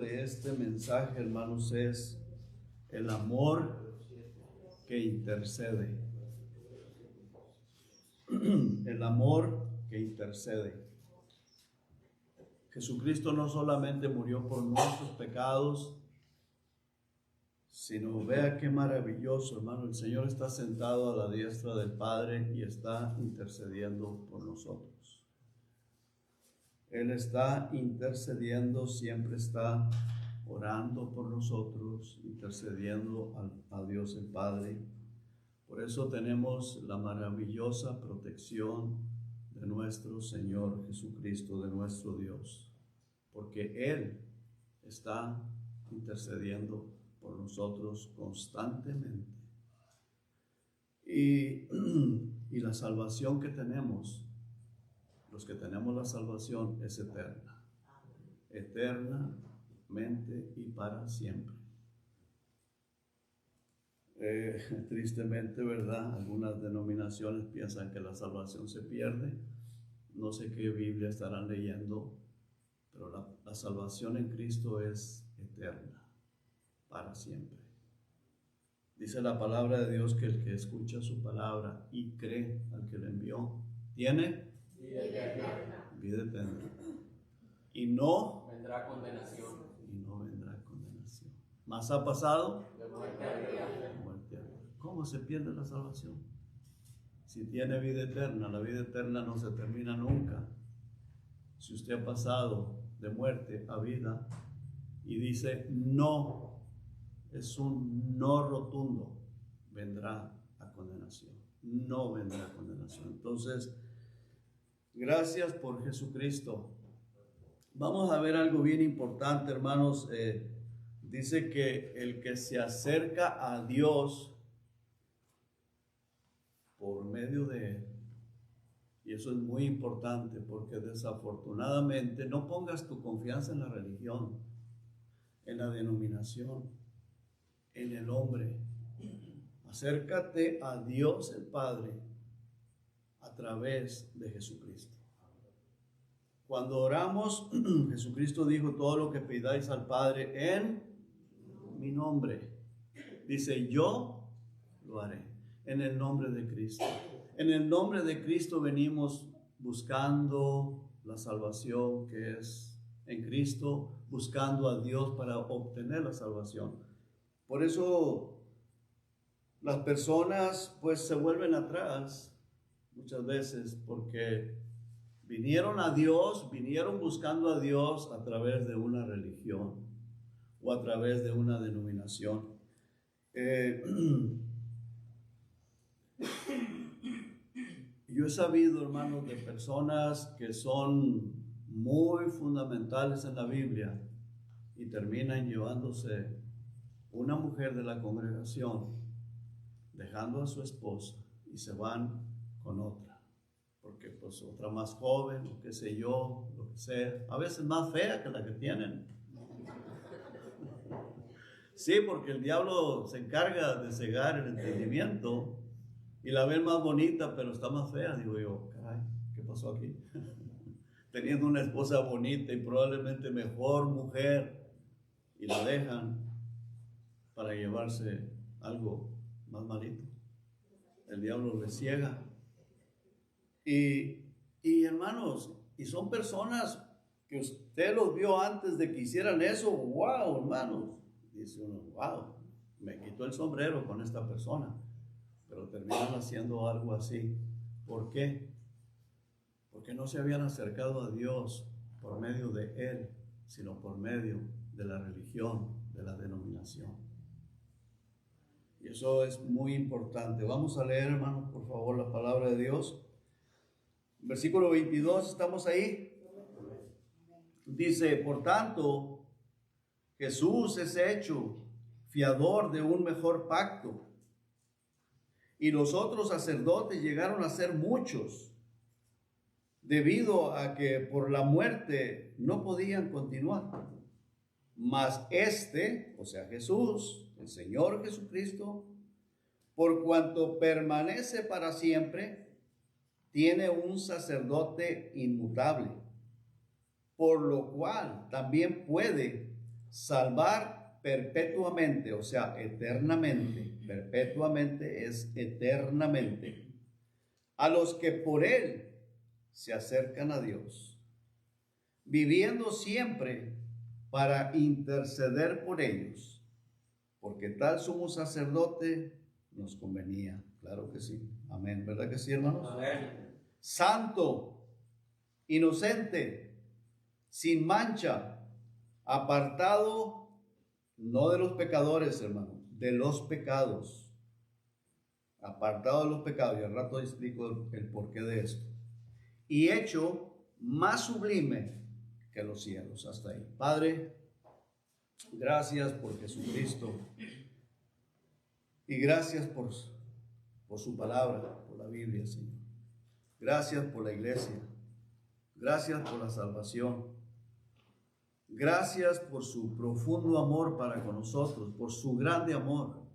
de este mensaje, hermanos, es el amor que intercede. El amor que intercede. Jesucristo no solamente murió por nuestros pecados, sino vea qué maravilloso, hermano. El Señor está sentado a la diestra del Padre y está intercediendo por nosotros. Él está intercediendo, siempre está orando por nosotros, intercediendo a Dios el Padre. Por eso tenemos la maravillosa protección de nuestro Señor Jesucristo, de nuestro Dios, porque Él está intercediendo por nosotros constantemente. Y la salvación que tenemos, los que tenemos la salvación, es eterna, eternamente y para siempre. Tristemente, ¿verdad? Algunas denominaciones piensan que la salvación se pierde. No sé qué Biblia estarán leyendo, pero la salvación en Cristo es eterna, para siempre. Dice la palabra de Dios que el que escucha su palabra y cree al que le envió, tiene vida eterna. Vida eterna. Y no vendrá condenación. Y no vendrá condenación. ¿Más ha pasado? De muerte a vida. ¿Cómo se pierde la salvación? Si tiene vida eterna, la vida eterna no se termina nunca. Si usted ha pasado de muerte a vida y dice no, es un no rotundo, vendrá a condenación. No vendrá a condenación. Entonces, gracias por Jesucristo. Vamos a ver algo bien importante, hermanos. Dice que el que se acerca a Dios por medio de Él, y eso es muy importante, porque desafortunadamente no pongas tu confianza en la religión, en la denominación, en el hombre. Acércate a Dios el Padre a través de Jesucristo. Cuando oramos, Jesucristo dijo: todo lo que pidáis al Padre en mi nombre, dice, yo lo haré. En el nombre de Cristo. En el nombre de Cristo venimos buscando la salvación que es en Cristo, buscando a Dios para obtener la salvación. Por eso las personas pues se vuelven atrás muchas veces, porque vinieron a Dios, vinieron buscando a Dios a través de una religión o a través de una denominación. Yo he sabido, hermanos, de personas que son muy fundamentales en la Biblia y terminan llevándose una mujer de la congregación, dejando a su esposa y se van con otra, porque pues otra más joven, o qué sé yo, lo que sea, a veces más fea que la que tienen. Sí, porque el diablo se encarga de cegar el entendimiento. Y la ven más bonita, pero está más fea. Digo yo, caray, ¿qué pasó aquí? Teniendo una esposa bonita y probablemente mejor mujer, y la dejan para llevarse algo más malito. El diablo le ciega. Y hermanos, y son personas que usted los vio antes de que hicieran eso. ¡Wow, hermanos! Dice uno, wow, me quitó el sombrero con esta persona. Pero terminan haciendo algo así. ¿Por qué? Porque no se habían acercado a Dios por medio de Él, sino por medio de la religión, de la denominación. Y eso es muy importante. Vamos a leer, hermanos, por favor, la palabra de Dios. Versículo 22, ¿estamos ahí? Dice, por tanto, Jesús es hecho fiador de un mejor pacto. Y los otros sacerdotes llegaron a ser muchos, debido a que por la muerte no podían continuar. Mas este, o sea Jesús, el Señor Jesucristo, por cuanto permanece para siempre, tiene un sacerdote inmutable, por lo cual también puede salvar perpetuamente, o sea, eternamente. Perpetuamente es eternamente. A los que por él se acercan a Dios, viviendo siempre para interceder por ellos, porque tal sumo sacerdote nos convenía. Claro que sí. Amén. ¿Verdad que sí, hermanos? Amén. Santo, inocente, sin mancha, apartado no de los pecadores, hermano, de los pecados. Apartado de los pecados, y al rato explico el porqué de esto. Y hecho más sublime que los cielos. Hasta ahí. Padre, gracias por Jesucristo. Y gracias por su palabra, por la Biblia, Señor. Gracias por la iglesia. Gracias por la salvación. Gracias por su profundo amor para con nosotros, por su grande amor.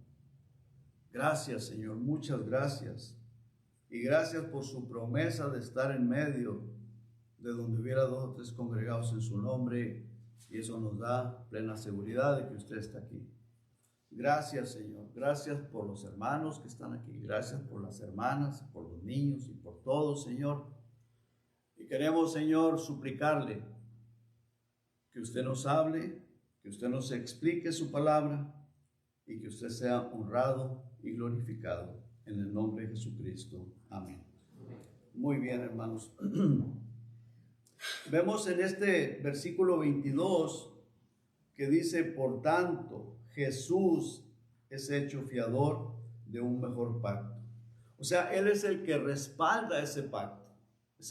Gracias, Señor, muchas gracias. Y gracias por su promesa de estar en medio de donde hubiera 2 o 3 congregados en su nombre. Y eso nos da plena seguridad de que usted está aquí. Gracias, Señor. Gracias por los hermanos que están aquí. Gracias por las hermanas, por los niños y por todos, Señor. Y queremos, Señor, suplicarle que usted nos hable, que usted nos explique su palabra y que usted sea honrado y glorificado en el nombre de Jesucristo. Amén. Muy bien, hermanos. Vemos en este versículo 22 que dice, por tanto, Jesús es hecho fiador de un mejor pacto. O sea, Él es el que respalda ese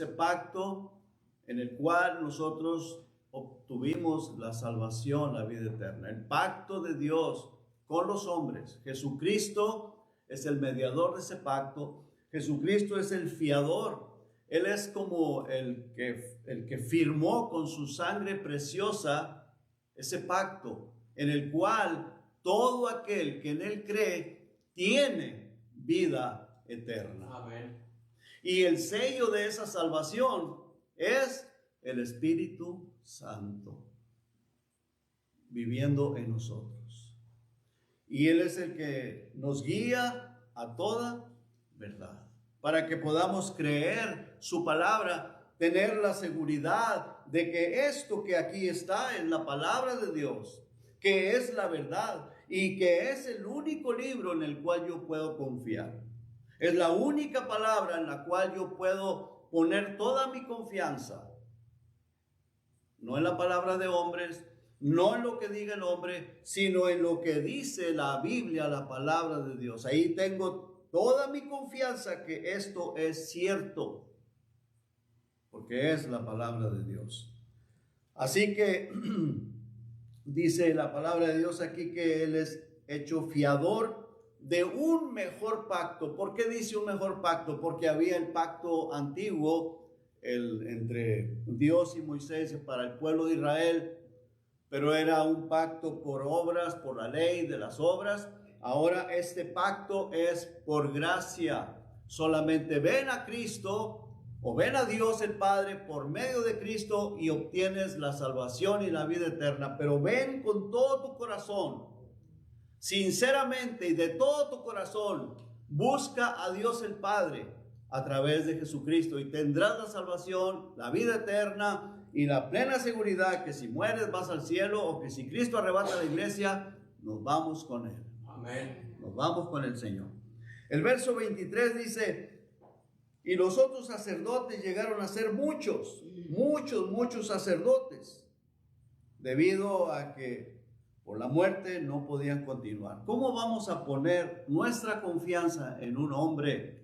pacto en el cual nosotros obtuvimos la salvación, la vida eterna. El pacto de Dios con los hombres. Jesucristo es el mediador de ese pacto. Jesucristo es el fiador. Él es como el que firmó con su sangre preciosa ese pacto, en el cual todo aquel que en él cree tiene vida eterna. Amén. Y el sello de esa salvación es el Espíritu Santo viviendo en nosotros. Y Él es el que nos guía a toda verdad, para que podamos creer su palabra, tener la seguridad de que esto que aquí está es la palabra de Dios, que es la verdad y que es el único libro en el cual yo puedo confiar. Es la única palabra en la cual yo puedo poner toda mi confianza. No en la palabra de hombres, no en lo que diga el hombre, sino en lo que dice la Biblia, la palabra de Dios. Ahí tengo toda mi confianza que esto es cierto, porque es la palabra de Dios. Así que dice la palabra de Dios aquí que Él es hecho fiador de un mejor pacto. ¿Por qué dice un mejor pacto? Porque había el pacto antiguo entre Dios y Moisés para el pueblo de Israel, pero era un pacto por obras, por la ley de las obras. Ahora este pacto es por gracia. Solamente ven a Cristo o ven a Dios el Padre por medio de Cristo y obtienes la salvación y la vida eterna. Pero ven con todo tu corazón, sinceramente y de todo tu corazón, busca a Dios el Padre a través de Jesucristo y tendrás la salvación, la vida eterna y la plena seguridad que si mueres vas al cielo, o que si Cristo arrebata la iglesia, nos vamos con Él. Amén. Nos vamos con el Señor. El verso 23 dice, y los otros sacerdotes llegaron a ser muchos sacerdotes, debido a que por la muerte no podían continuar. ¿Cómo vamos a poner nuestra confianza en un hombre?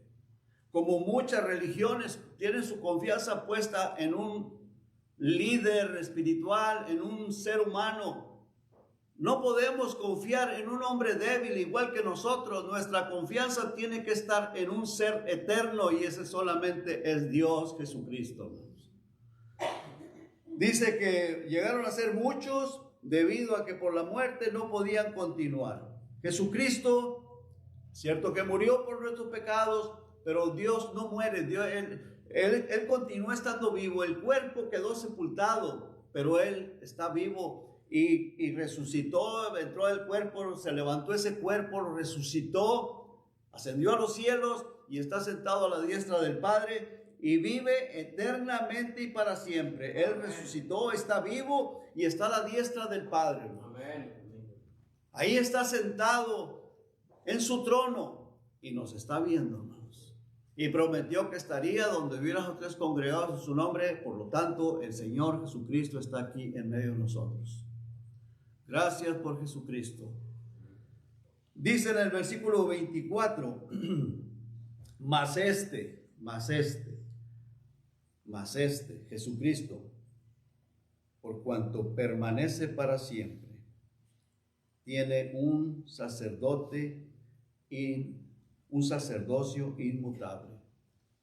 Como muchas religiones tienen su confianza puesta en un líder espiritual, en un ser humano. No podemos confiar en un hombre débil igual que nosotros. Nuestra confianza tiene que estar en un ser eterno, y ese solamente es Dios Jesucristo. Dice que llegaron a ser muchos debido a que por la muerte no podían continuar. Jesucristo, cierto que murió por nuestros pecados, pero Dios no muere. Él continúa estando vivo. El cuerpo quedó sepultado, pero Él está vivo. y resucitó, entró el cuerpo, se levantó ese cuerpo, lo resucitó, ascendió a los cielos y está sentado a la diestra del Padre y vive eternamente y para siempre. Él resucitó, está vivo y está a la diestra del Padre. Amén. Ahí está sentado en su trono y nos está viendo, hermanos. Y prometió que estaría donde hubiera tres congregados en su nombre. Por lo tanto, el Señor Jesucristo está aquí en medio de nosotros. Gracias por Jesucristo. Dice en el versículo 24, mas este, Jesucristo, por cuanto permanece para siempre, tiene un sacerdocio inmutable.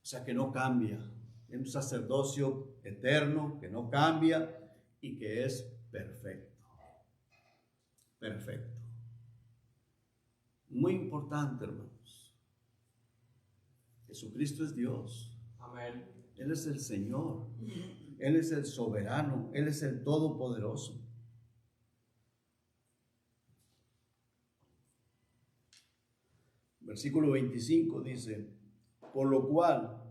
O sea que no cambia. Es un sacerdocio eterno que no cambia y que es perfecto. Perfecto. Muy importante, hermanos. Jesucristo es Dios. Amén. Él es el Señor. Él es el soberano. Él es el todopoderoso. Versículo 25 dice, por lo cual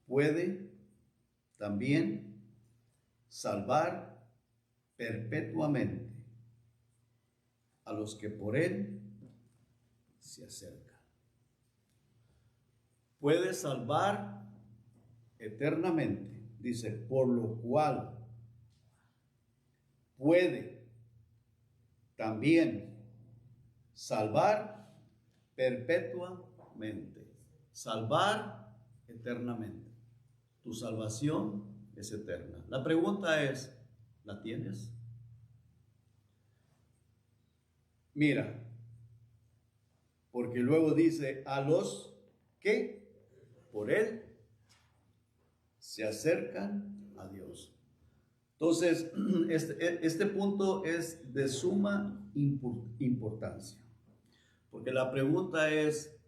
puede también salvar perpetuamente a los que por él se acercan. Puede salvar eternamente, dice, por lo cual puede también salvar perpetuamente, salvar eternamente. Tu salvación es eterna. La pregunta es, ¿la tienes? Mira, porque luego dice, a los que por él se acercan a Dios. Entonces, este punto es de suma importancia, porque la pregunta es,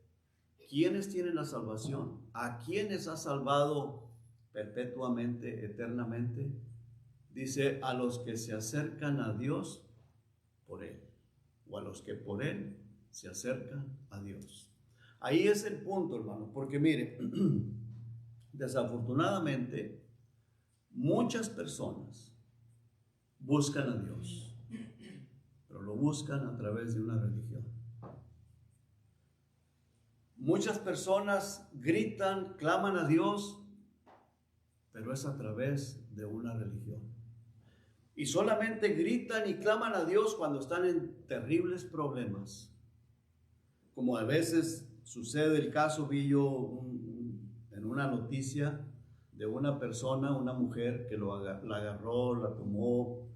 ¿quiénes tienen la salvación? ¿A quiénes ha salvado perpetuamente, eternamente? Dice, a los que se acercan a Dios por él, o a los que por él se acercan a Dios. Ahí es el punto, hermano, porque mire, desafortunadamente, muchas personas buscan a Dios, pero lo buscan a través de una religión. Muchas personas gritan, claman a Dios, pero es a través de una religión. Y solamente gritan y claman a Dios cuando están en terribles problemas. Como a veces sucede el caso, vi yo en una noticia de una persona, una mujer que la agarró, la tomó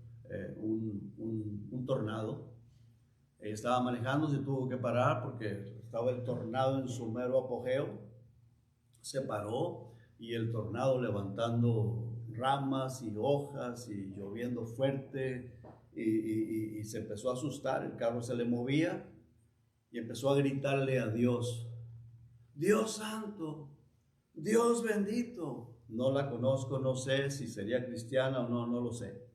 un tornado. Ella estaba manejando, se tuvo que parar porque estaba el tornado en su mero apogeo. Se paró y el tornado levantando ramas y hojas y lloviendo fuerte y se empezó a asustar. El carro se le movía y empezó a gritarle a Dios, Dios santo, Dios bendito. No la conozco, no sé si sería cristiana o no, no lo sé.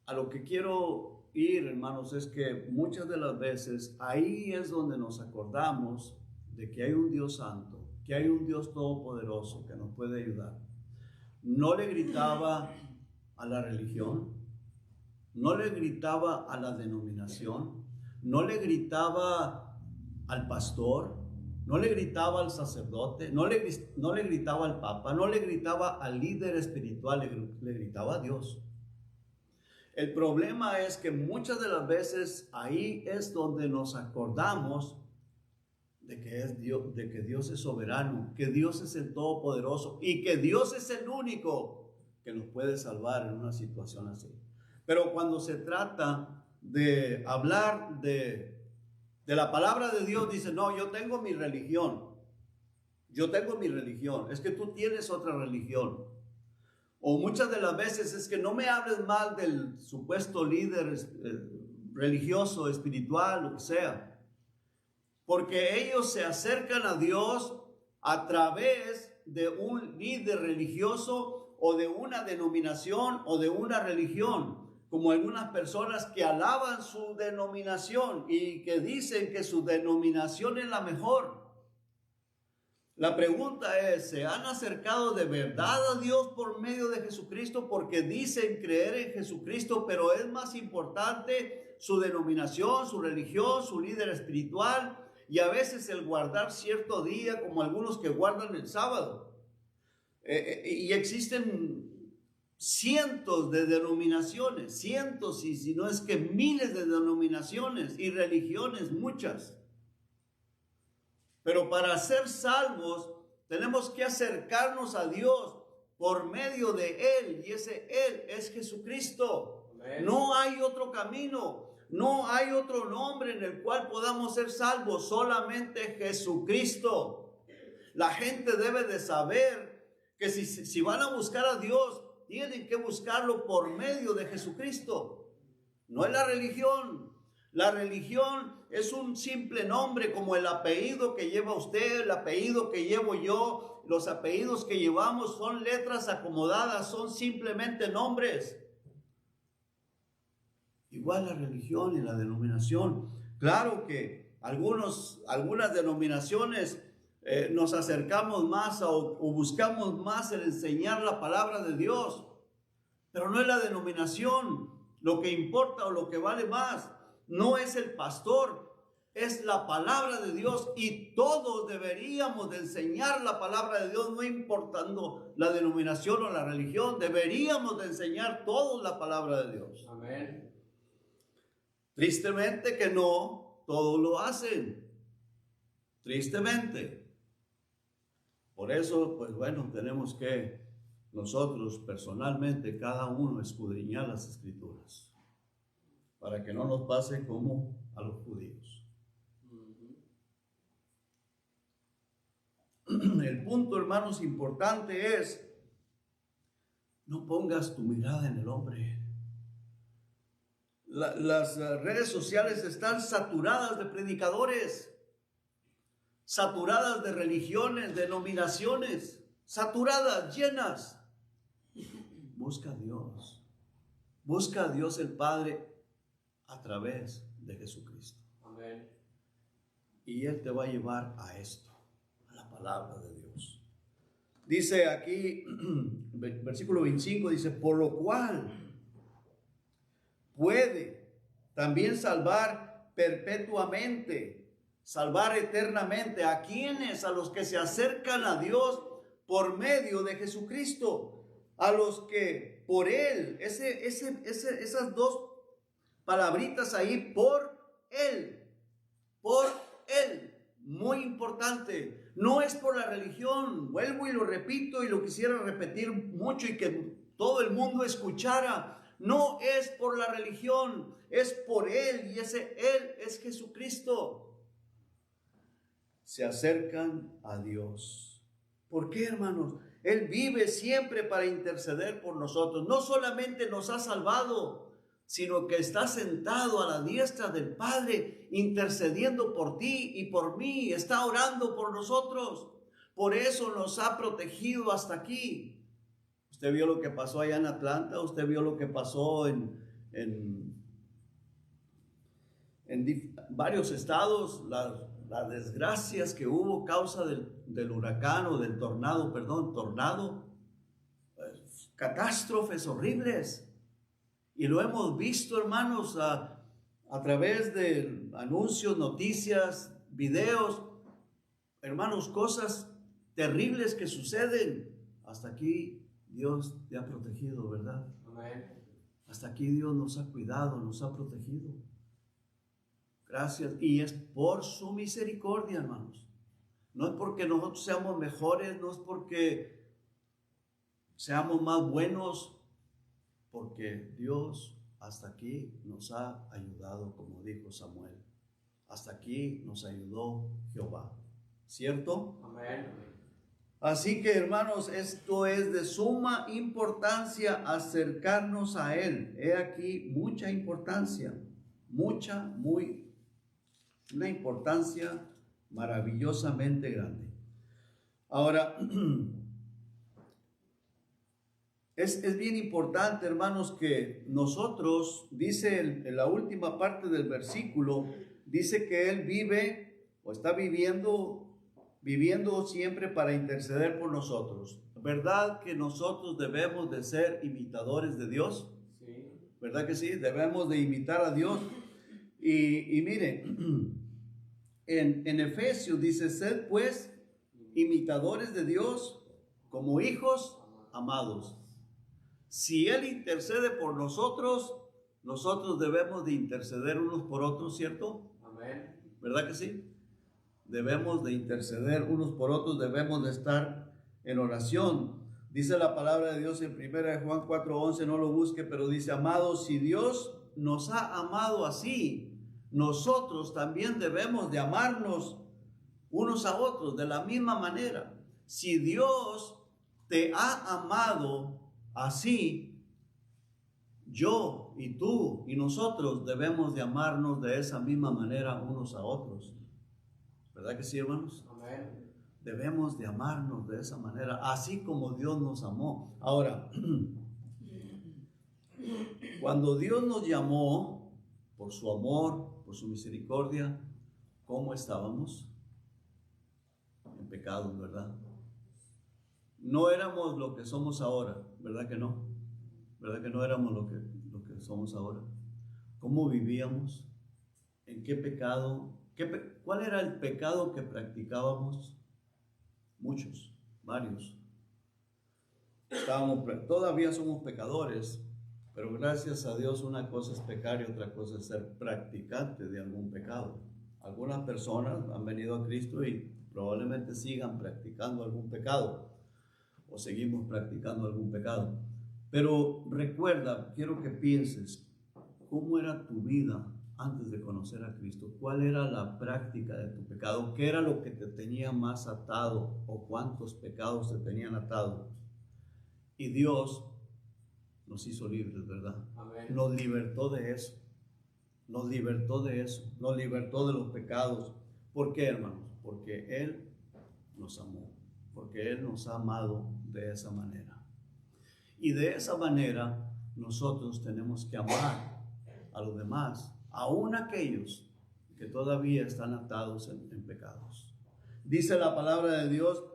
A lo que quiero ir, hermanos, es que muchas de las veces ahí es donde nos acordamos de que hay un Dios santo, que hay un Dios todopoderoso que nos puede ayudar. No le gritaba a la religión, no le gritaba a la denominación, no le gritaba al pastor, no le gritaba al sacerdote, no le gritaba al papa, no le gritaba al líder espiritual, le gritaba a Dios. El problema es que muchas de las veces ahí es donde nos acordamos de que Dios es soberano, que Dios es el todopoderoso y que Dios es el único que nos puede salvar en una situación así. Pero cuando se trata de hablar de la palabra de Dios, dice, no, yo tengo mi religión. Es que tú tienes otra religión. O muchas de las veces es que no me hables mal del supuesto líder religioso, espiritual, lo que sea. Porque ellos se acercan a Dios a través de un líder religioso o de una denominación o de una religión. Como algunas personas que alaban su denominación y que dicen que su denominación es la mejor. La pregunta es, ¿se han acercado de verdad a Dios por medio de Jesucristo? Porque dicen creer en Jesucristo, pero es más importante su denominación, su religión, su líder espiritual y a veces el guardar cierto día, como algunos que guardan el sábado. Y existen cientos de denominaciones, cientos y si no es que miles de denominaciones y religiones, muchas. Pero para ser salvos tenemos que acercarnos a Dios por medio de Él, y ese Él es Jesucristo. Amén. No hay otro camino, no hay otro nombre en el cual podamos ser salvos, solamente Jesucristo. La gente debe de saber que si van a buscar a Dios, tienen que buscarlo por medio de Jesucristo. No es la religión. La religión es un simple nombre, como el apellido que lleva usted, el apellido que llevo yo. Los apellidos que llevamos son letras acomodadas, son simplemente nombres. Igual la religión y la denominación. Claro que algunas denominaciones nos acercamos más o buscamos más el enseñar la palabra de Dios, pero no es la denominación lo que importa o lo que vale más. No es el pastor, es la palabra de Dios, y todos deberíamos de enseñar la palabra de Dios, no importando la denominación o la religión. Deberíamos de enseñar todos la palabra de Dios. Amén. Tristemente que no todos lo hacen. Tristemente. Por eso, pues bueno, tenemos que nosotros personalmente, cada uno, escudriñar las Escrituras, para que no nos pase como a los judíos. El punto, hermanos, importante es, no pongas tu mirada en el hombre. Las redes sociales están saturadas de predicadores, saturadas de religiones, denominaciones, saturadas, llenas. Busca a Dios. Busca a Dios el Padre a través de Jesucristo. Amén. Y Él te va a llevar a esto, a la palabra de Dios. Dice aquí, versículo 25, dice, por lo cual puede también salvar perpetuamente, salvar eternamente. ¿A quienes? A los que se acercan a Dios por medio de Jesucristo. A los que por Él, esas dos palabritas ahí, por Él, muy importante. No es por la religión, vuelvo y lo repito y lo quisiera repetir mucho y que todo el mundo escuchara. No es por la religión, es por Él, y ese Él es Jesucristo. Se acercan a Dios. ¿Por qué, hermanos? Él vive siempre para interceder por nosotros. No solamente nos ha salvado, sino que está sentado a la diestra del Padre, intercediendo por ti y por mí. Está orando por nosotros. Por eso nos ha protegido hasta aquí. Usted vio lo que pasó allá en Atlanta, usted vio lo que pasó en varios estados, las desgracias que hubo causa del huracán o del tornado, catástrofes horribles. Y lo hemos visto, hermanos, a través de anuncios, noticias, videos, hermanos, cosas terribles que suceden. Hasta aquí Dios te ha protegido, ¿verdad? Amén. Hasta aquí Dios nos ha cuidado, nos ha protegido. Gracias. Y es por su misericordia, hermanos. No es porque nosotros seamos mejores, no es porque seamos más buenos, porque Dios hasta aquí nos ha ayudado, como dijo Samuel. Hasta aquí nos ayudó Jehová. ¿Cierto? Amén. Así que, hermanos, esto es de suma importancia acercarnos a Él. He aquí mucha importancia, una importancia maravillosamente grande. Ahora, es bien importante, hermanos, que nosotros, dice en la última parte del versículo, dice que Él vive o está viviendo siempre para interceder por nosotros. ¿Verdad que nosotros debemos de ser imitadores de Dios? Sí. ¿Verdad que sí? Debemos de imitar a Dios. Y mire, en Efesios dice, sed pues imitadores de Dios como hijos amados. Si Él intercede por nosotros, nosotros debemos de interceder unos por otros, ¿cierto? Amén. ¿Verdad que sí? Debemos de interceder unos por otros, debemos de estar en oración. Dice la palabra de Dios en 1 Juan 4:11, no lo busque, pero dice, amados, si Dios nos ha amado así, nosotros también debemos de amarnos unos a otros de la misma manera. Si Dios te ha amado así, yo y tú y nosotros debemos de amarnos de esa misma manera unos a otros. ¿Verdad que sí, hermanos? Amén. Debemos de amarnos de esa manera, así como Dios nos amó. Ahora, cuando Dios nos llamó por su amor, por su misericordia, ¿cómo estábamos? En pecado, ¿verdad? No éramos lo que somos ahora, ¿verdad que no? ¿Verdad que no éramos lo que somos ahora? ¿Cómo vivíamos? ¿En qué pecado? ¿Cuál era el pecado que practicábamos? Muchos, varios. Todavía somos pecadores, pero gracias a Dios una cosa es pecar y otra cosa es ser practicante de algún pecado. Algunas personas han venido a Cristo y probablemente sigan practicando algún pecado o seguimos practicando algún pecado. Pero recuerda, quiero que pienses, ¿cómo era tu vida antes de conocer a Cristo? ¿Cuál era la práctica de tu pecado? ¿Qué era lo que te tenía más atado? ¿O cuántos pecados te tenían atado? Y Dios nos hizo libres, ¿verdad? Amén. Nos libertó de eso. Nos libertó de eso. Nos libertó de los pecados. ¿Por qué, hermanos? Porque Él nos amó. Porque Él nos ha amado de esa manera. Y de esa manera nosotros tenemos que amar a los demás, aún aquellos que todavía están atados en pecados. Dice la palabra de Dios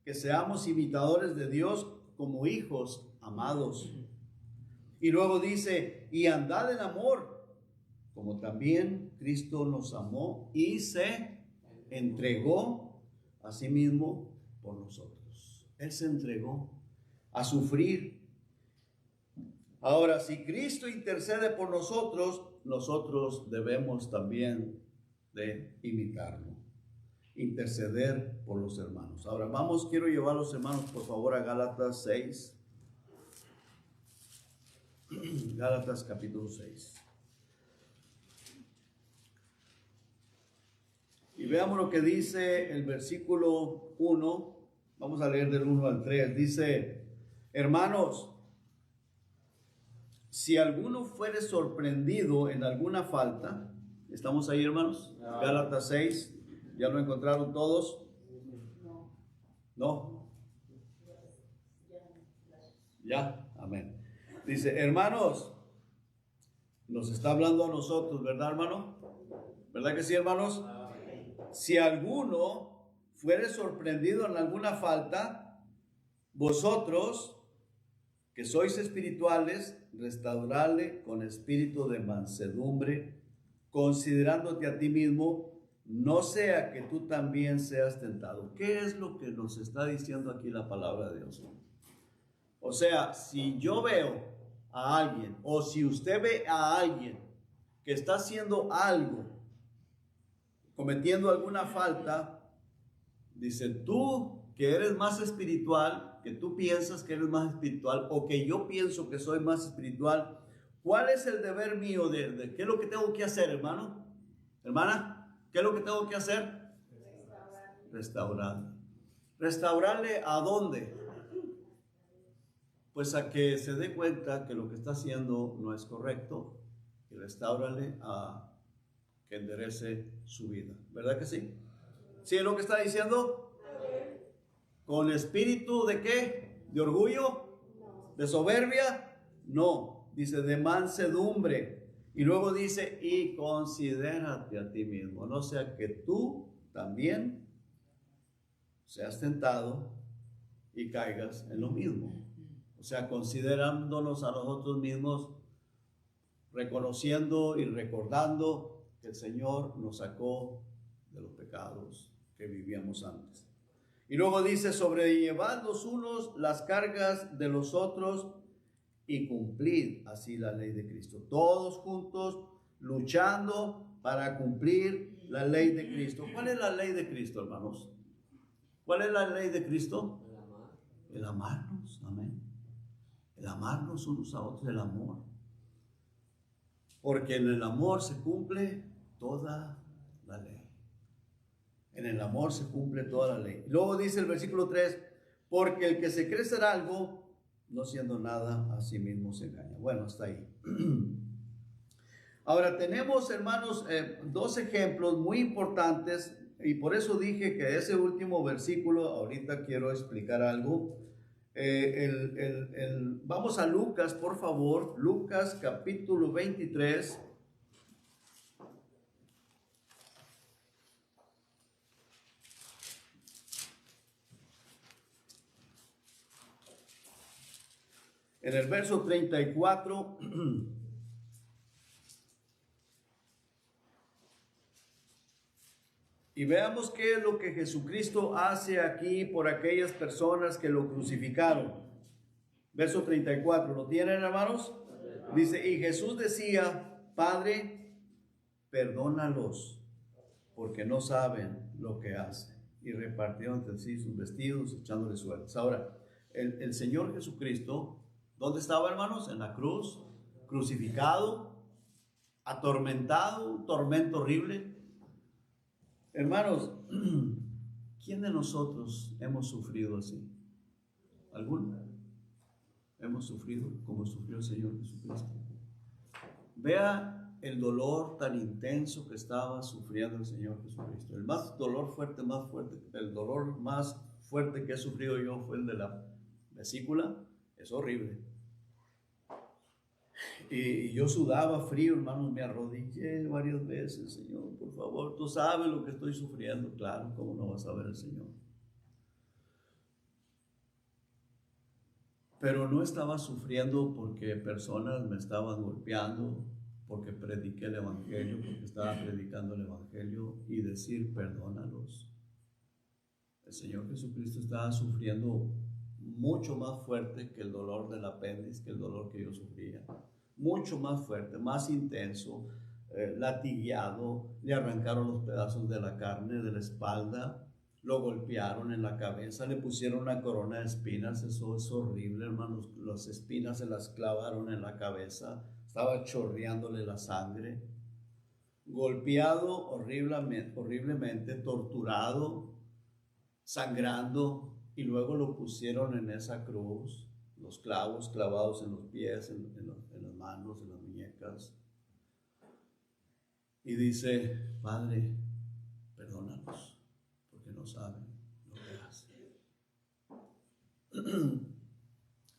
que seamos imitadores de Dios como hijos amados. Y luego dice, y andad en amor, como también Cristo nos amó y se entregó a sí mismo por nosotros. Él se entregó a sufrir. Ahora, si Cristo intercede por nosotros, nosotros debemos también de imitarlo, interceder por los hermanos. Ahora, quiero llevar a los hermanos, por favor, a Gálatas 6. Gálatas capítulo 6. Y veamos lo que dice el versículo 1. Vamos a leer del 1 al 3. Dice, hermanos, si alguno fuere sorprendido en alguna falta, ¿estamos ahí, hermanos? No. Gálatas 6, ¿ya lo encontraron todos? ¿No? Ya, amén. Dice, hermanos, nos está hablando a nosotros, ¿verdad, hermano? ¿Verdad que sí, hermanos? Si alguno fuere sorprendido en alguna falta, vosotros, que sois espirituales, restaurarle con espíritu de mansedumbre, considerándote a ti mismo, no sea que tú también seas tentado. ¿Qué es lo que nos está diciendo aquí la palabra de Dios? O sea, si yo veo a alguien, o si usted ve a alguien que está haciendo algo, cometiendo alguna falta, dice, tú que eres más espiritual, que tú piensas que eres más espiritual, o que yo pienso que soy más espiritual, ¿cuál es el deber mío de qué es lo que tengo que hacer, hermano? Hermana, ¿qué es lo que tengo que hacer? Restaurar. ¿Restaurarle a dónde? Pues a que se dé cuenta que lo que está haciendo no es correcto, y restáurale a que enderece su vida. ¿Verdad que sí? ¿Sí es lo que está diciendo? ¿Con espíritu de qué? ¿De orgullo? ¿De soberbia? No. Dice de mansedumbre. Y luego dice, y considérate a ti mismo. No sea que tú también seas tentado y caigas en lo mismo. O sea, considerándonos a nosotros mismos, reconociendo y recordando que el Señor nos sacó de los pecados que vivíamos antes. Y luego dice, sobrellevad los unos las cargas de los otros y cumplid así la ley de Cristo. Todos juntos luchando para cumplir la ley de Cristo. ¿Cuál es la ley de Cristo, hermanos? ¿Cuál es la ley de Cristo? El amarnos, amén. El amarnos unos a otros, el amor. Porque en el amor se cumple toda la ley. En el amor se cumple toda la ley. Luego dice el versículo 3, porque el que se cree ser algo, no siendo nada, a sí mismo se engaña. Bueno, hasta ahí. Ahora tenemos, hermanos, dos ejemplos muy importantes, y por eso dije que ese último versículo, ahorita quiero explicar algo. Vamos a Lucas, por favor. Lucas capítulo 23. En el verso 34. Y veamos qué es lo que Jesucristo hace aquí por aquellas personas que lo crucificaron. Verso 34, ¿lo tienen, hermanos? Dice, y Jesús decía, Padre, perdónalos, porque no saben lo que hacen. Y repartió entre sí sus vestidos, echándole suertes. Ahora, el Señor Jesucristo, ¿dónde estaba, hermanos? En la cruz, crucificado, atormentado, un tormento horrible. Hermanos, ¿quién de nosotros hemos sufrido así? ¿Alguno? Hemos sufrido como sufrió el Señor Jesucristo. Vea el dolor tan intenso que estaba sufriendo el Señor Jesucristo. El dolor más fuerte que he sufrido yo fue el de la vesícula. Es horrible. Y yo sudaba frío, hermanos, me arrodillé varias veces. Señor, por favor, tú sabes lo que estoy sufriendo. Claro, ¿cómo no va a saber el Señor? Pero no estaba sufriendo porque personas me estaban golpeando, porque prediqué el Evangelio, porque estaba predicando el Evangelio, y decir, perdónalos. El Señor Jesucristo estaba sufriendo mucho más fuerte que el dolor del apéndice, que el dolor que yo sufría. Mucho más fuerte, más intenso, latigueado, le arrancaron los pedazos de la carne, de la espalda, lo golpearon en la cabeza, le pusieron una corona de espinas. Eso es horrible, hermanos. Las espinas se las clavaron en la cabeza, estaba chorreándole la sangre, golpeado horriblemente, torturado, sangrando, y luego lo pusieron en esa cruz. Los clavos clavados en los pies, en las manos, en las muñecas. Y dice, Padre, perdónanos, porque no saben lo que hacen.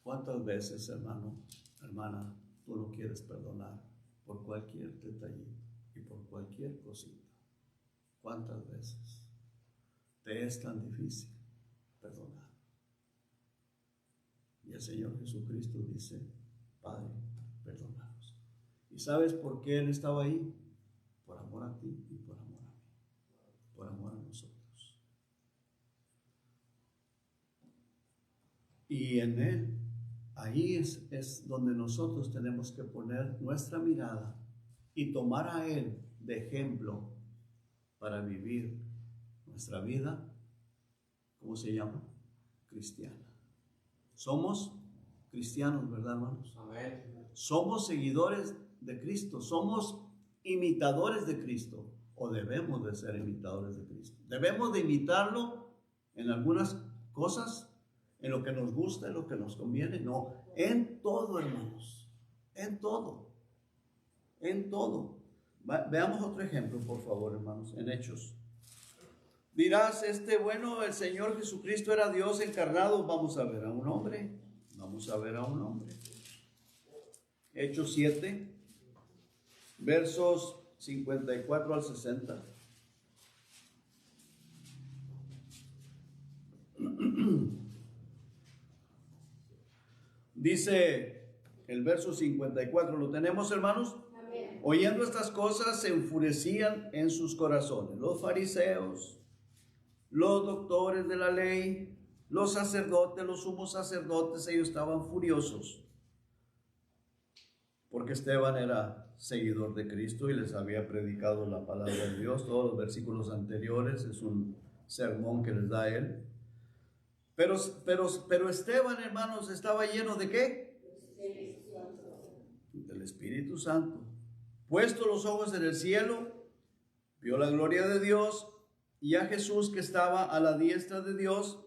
¿Cuántas veces, hermano, hermana, tú no quieres perdonar por cualquier detallito y por cualquier cosita? ¿Cuántas veces te es tan difícil perdonar? Y el Señor Jesucristo dice, Padre, perdónanos. ¿Y sabes por qué Él estaba ahí? Por amor a ti y por amor a mí. Por amor a nosotros. Y en Él, ahí es donde nosotros tenemos que poner nuestra mirada y tomar a Él de ejemplo para vivir nuestra vida, ¿cómo se llama? Cristiana. Somos cristianos, ¿verdad, hermanos? Amén. Somos seguidores de Cristo, somos imitadores de Cristo, o debemos de ser imitadores de Cristo. Debemos de imitarlo en algunas cosas, en lo que nos gusta, en lo que nos conviene. No, en todo, hermanos, en todo, en todo. Veamos otro ejemplo, por favor, hermanos, en Hechos. Dirás, bueno, el Señor Jesucristo era Dios encarnado. Vamos a ver a un hombre. Vamos a ver a un hombre. Hechos 7, versos 54 al 60. Dice el verso 54, ¿lo tenemos, hermanos? Amén. Oyendo estas cosas se enfurecían en sus corazones los fariseos, los doctores de la ley, los sacerdotes, los sumos sacerdotes. Ellos estaban furiosos porque Esteban era seguidor de Cristo y les había predicado la palabra de Dios. Todos los versículos anteriores es un sermón que les da él. Pero Esteban, hermanos, estaba lleno ¿de qué? Del Espíritu Santo. Puesto los ojos en el cielo, vio la gloria de Dios y a Jesús que estaba a la diestra de Dios,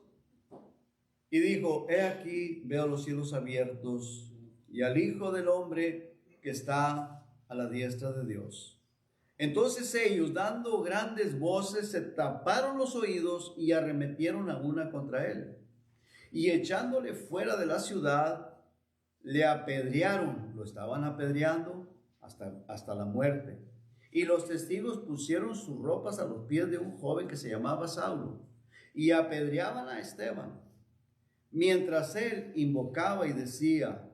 y dijo, he aquí, veo los cielos abiertos y al Hijo del Hombre que está a la diestra de Dios. Entonces ellos, dando grandes voces, se taparon los oídos y arremetieron a una contra él. Y echándole fuera de la ciudad, le apedrearon, lo estaban apedreando hasta la muerte. Y los testigos pusieron sus ropas a los pies de un joven que se llamaba Saulo, y apedreaban a Esteban, mientras él invocaba y decía,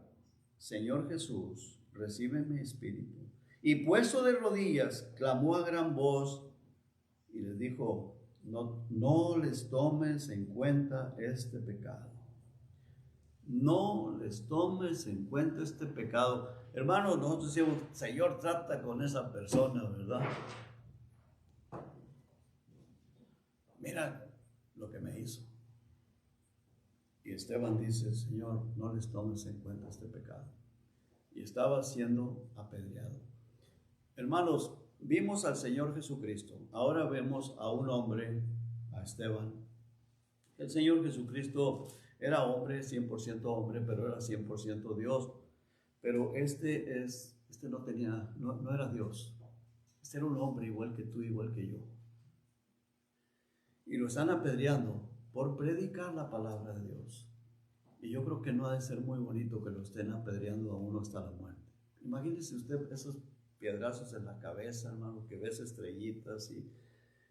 Señor Jesús, recibe mi espíritu. Y puesto de rodillas, clamó a gran voz y les dijo, no les tomes en cuenta este pecado. No les tomes en cuenta este pecado. Hermanos, nosotros decimos, Señor, trata con esa persona, ¿verdad? Mira lo que me hizo. Y Esteban dice, Señor, no les tomes en cuenta este pecado. Y estaba siendo apedreado. Hermanos, vimos al Señor Jesucristo. Ahora vemos a un hombre, a Esteban. El Señor Jesucristo era hombre, 100% hombre, pero era 100% Dios. Pero no era Dios. Este era un hombre igual que tú, igual que yo. Y lo están apedreando por predicar la palabra de Dios. Y yo creo que no ha de ser muy bonito que lo estén apedreando a uno hasta la muerte. Imagínese usted esos piedrazos en la cabeza, hermano, que ves estrellitas y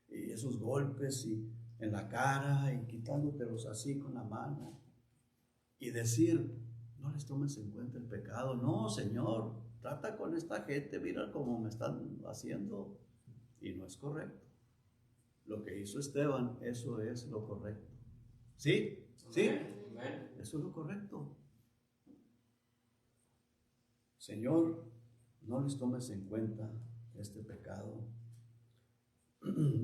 esos golpes y en la cara y quitándotelos así con la mano y decir, no les tomes en cuenta el pecado. No, Señor, trata con esta gente, mira cómo me están haciendo, y no es correcto. Lo que hizo Esteban, eso es lo correcto. ¿Sí? ¿Sí? Eso es lo correcto. Señor, no les tomes en cuenta este pecado.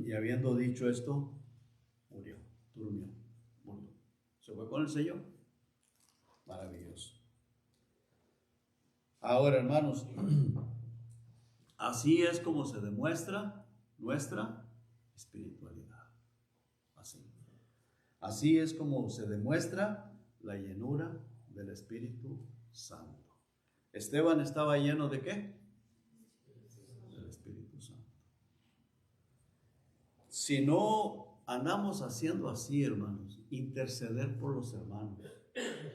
Y habiendo dicho esto, durmió. Se fue con el Señor. Maravilloso. Ahora, hermanos, así es como se demuestra nuestra espiritualidad. Así es como se demuestra la llenura del Espíritu Santo. Esteban estaba lleno ¿de qué? Del Espíritu Santo. Si no andamos haciendo así, hermanos, interceder por los hermanos,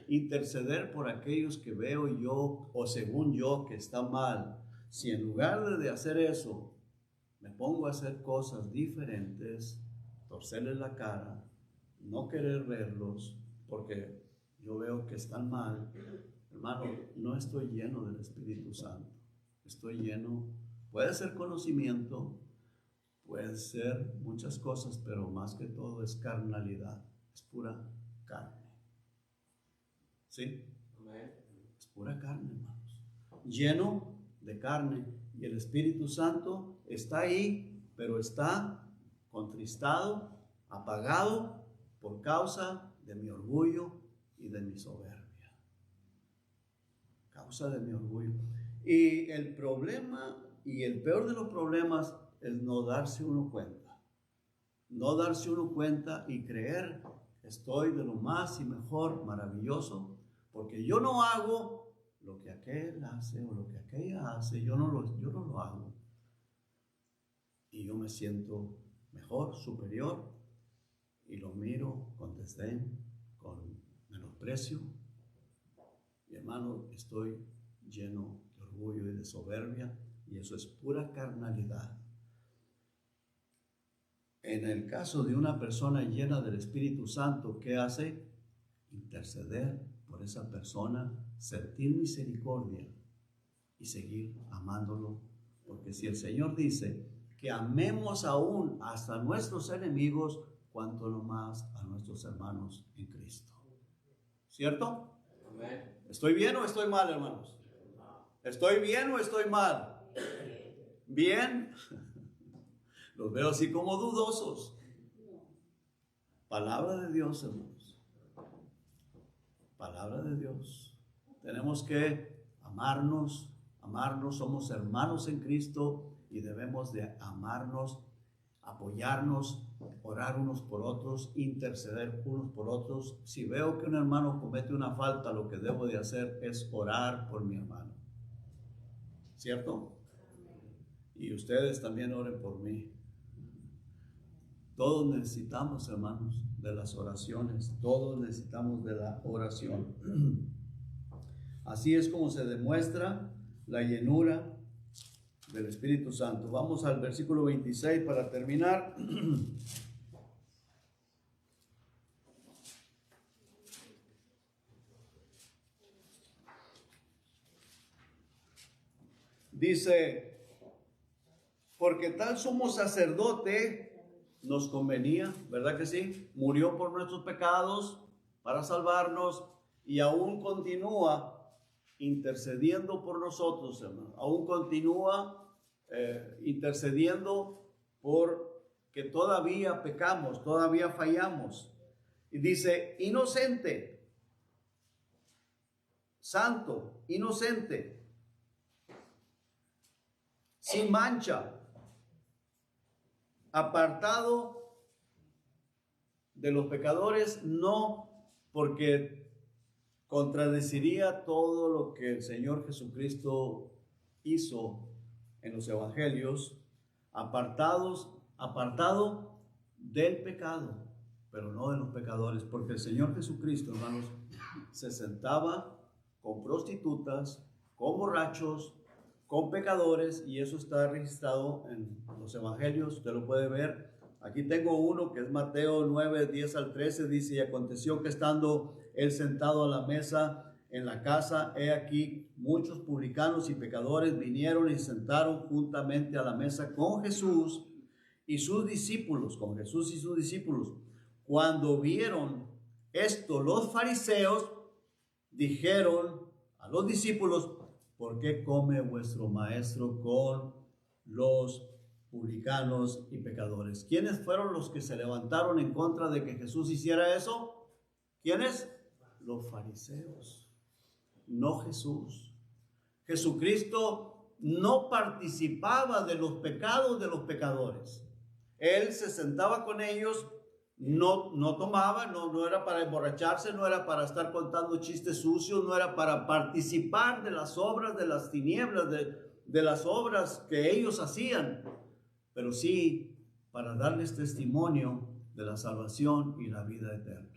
interceder por aquellos que veo yo o según yo que está mal, si en lugar de hacer eso me pongo a hacer cosas diferentes, torcerles la cara, no querer verlos porque yo veo que están mal, hermano, no estoy lleno del Espíritu Santo. Estoy lleno, puede ser conocimiento, puede ser muchas cosas, pero más que todo es carnalidad, es pura carne. ¿Sí? Es pura carne, hermanos. Lleno de carne. Y el Espíritu Santo está ahí, pero está contristado, apagado por causa de mi orgullo y de mi soberbia. Causa de mi orgullo. Y el problema, y el peor de los problemas, es no darse uno cuenta. No darse uno cuenta y creer que estoy de lo más y mejor, maravilloso, porque yo no hago lo que aquel hace o lo que aquella hace, yo no lo hago. Y yo me siento mejor, superior, y lo miro con desdén, con menosprecio. Y hermano, estoy lleno de orgullo y de soberbia, y eso es pura carnalidad. En el caso de una persona llena del Espíritu Santo, ¿qué hace? Interceder por esa persona, sentir misericordia y seguir amándolo. Porque si el Señor dice que amemos aún hasta nuestros enemigos, cuanto no más a nuestros hermanos en Cristo. ¿Cierto? Amén. ¿Estoy bien o estoy mal, hermanos? ¿Estoy bien o estoy mal? ¿Bien? Los veo así como dudosos. Palabra de Dios, hermanos. Palabra de Dios. Tenemos que amarnos, somos hermanos en Cristo y debemos de amarnos, apoyarnos, orar unos por otros, interceder unos por otros. Si veo que un hermano comete una falta, lo que debo de hacer es orar por mi hermano. ¿Cierto? Y ustedes también oren por mí. Todos necesitamos, hermanos, de las oraciones. Todos necesitamos de la oración. Así es como se demuestra la llenura del Espíritu Santo. Vamos al versículo 26 para terminar. Dice, porque tal sumo sacerdote nos convenía, ¿verdad que sí? Murió por nuestros pecados para salvarnos y aún continúa intercediendo por nosotros, hermano. Aún continúa intercediendo por que todavía pecamos, todavía fallamos. Y dice, inocente, santo, inocente, sin mancha, apartado de los pecadores, no porque contradeciría todo lo que el Señor Jesucristo hizo en los evangelios, apartado del pecado, pero no de los pecadores, porque el Señor Jesucristo, hermanos, se sentaba con prostitutas, con borrachos, con pecadores, y eso está registrado en los evangelios. Usted lo puede ver. Aquí tengo uno que es Mateo 9, 10 al 13, dice, y aconteció que estando él sentado a la mesa en la casa, he aquí muchos publicanos y pecadores vinieron y se sentaron juntamente a la mesa con Jesús y sus discípulos, Cuando vieron esto, los fariseos dijeron a los discípulos, ¿por qué come vuestro maestro con los publicanos y pecadores? ¿Quiénes fueron los que se levantaron en contra de que Jesús hiciera eso? ¿Quiénes? Los fariseos, no Jesús. Jesucristo no participaba de los pecados de los pecadores. Él se sentaba con ellos, no tomaba, no era para emborracharse, no era para estar contando chistes sucios, no era para participar de las obras de las tinieblas, de las obras que ellos hacían, pero sí para darles testimonio de la salvación y la vida eterna.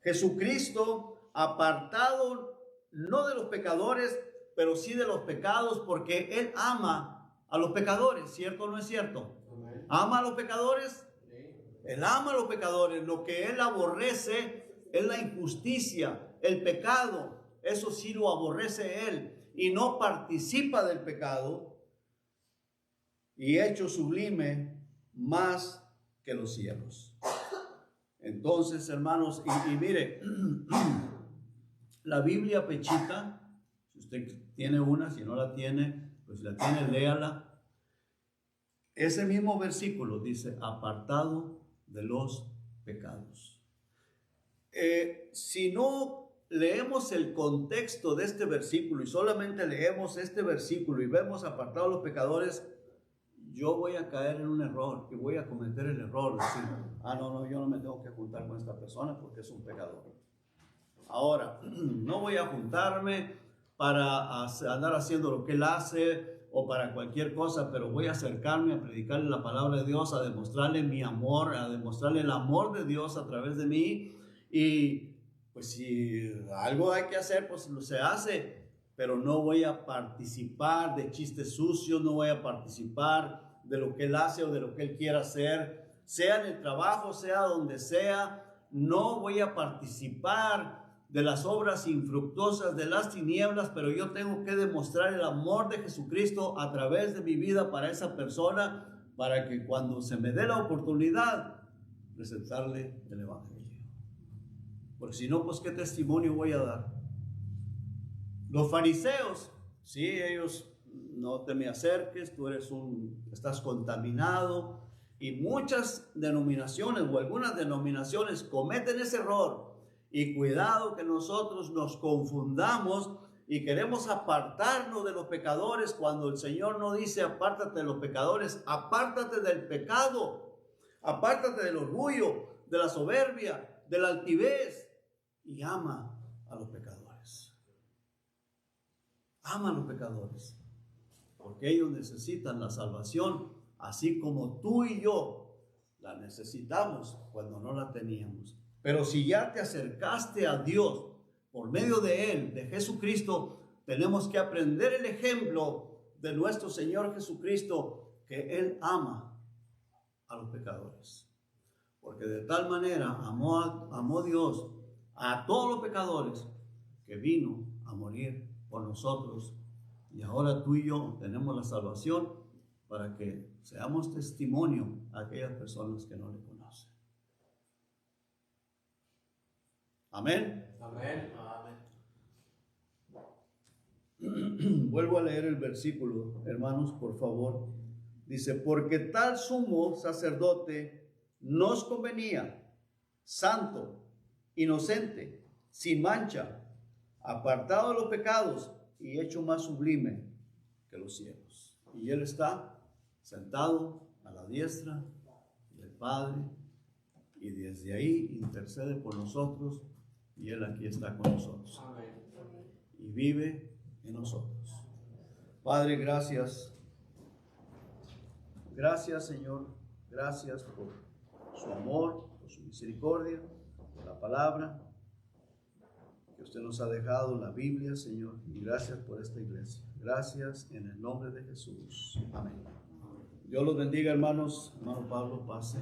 Jesucristo, apartado no de los pecadores, pero sí de los pecados, porque Él ama a los pecadores, ¿cierto o no es cierto? Amén. ¿Ama a los pecadores? Sí. Él ama a los pecadores. Lo que Él aborrece es la injusticia, el pecado. Eso sí lo aborrece Él y no participa del pecado. Y hecho sublime más que los cielos. Entonces, hermanos, y mire, la Biblia pechita, si usted tiene una, si no la tiene, pues la tiene, léala. Ese mismo versículo dice, apartado de los pecados. Si no leemos el contexto de este versículo y solamente leemos este versículo y vemos apartado de los pecadores, yo voy a caer en un error y voy a cometer el error de decir, no, yo no me tengo que juntar con esta persona porque es un pecador. Ahora, no voy a juntarme para andar haciendo lo que él hace o para cualquier cosa, pero voy a acercarme a predicarle la palabra de Dios, a demostrarle mi amor, a demostrarle el amor de Dios a través de mí. Y pues si algo hay que hacer, pues lo se hace, pero no voy a participar de chistes sucios, no voy a participar de lo que él hace o de lo que él quiera hacer, sea en el trabajo, sea donde sea. No voy a participar de las obras infructuosas de las tinieblas, pero yo tengo que demostrar el amor de Jesucristo a través de mi vida para esa persona, para que cuando se me dé la oportunidad, presentarle el Evangelio. Porque si no, pues ¿qué testimonio voy a dar? Los fariseos, sí, ellos, no te me acerques, tú estás contaminado, y muchas denominaciones o algunas denominaciones cometen ese error. Y cuidado que nosotros nos confundamos y queremos apartarnos de los pecadores cuando el Señor no dice apártate de los pecadores, apártate del pecado, apártate del orgullo, de la soberbia, de la altivez y ama a los pecadores. Ama a los pecadores, porque ellos necesitan la salvación, así como tú y yo la necesitamos cuando no la teníamos. Pero si ya te acercaste a Dios por medio de Él, de Jesucristo, tenemos que aprender el ejemplo de nuestro Señor Jesucristo, que Él ama a los pecadores. Porque de tal manera amó Dios a todos los pecadores, que vino a morir por nosotros. Y ahora tú y yo tenemos la salvación para que seamos testimonio a aquellas personas que no le conocen. Amén. Amén. Amén. Vuelvo a leer el versículo, hermanos, por favor. Dice, porque tal sumo sacerdote nos convenía, santo, inocente, sin mancha, apartado de los pecados y hecho más sublime que los cielos. Y Él está sentado a la diestra del Padre y desde ahí intercede por nosotros. Y Él aquí está con nosotros. Amén. Y vive en nosotros. Padre, gracias. Gracias, Señor. Gracias por su amor, por su misericordia, por la palabra que usted nos ha dejado, la Biblia, Señor. Y gracias por esta iglesia. Gracias en el nombre de Jesús. Amén. Dios los bendiga, hermanos. Hermano Pablo, pase.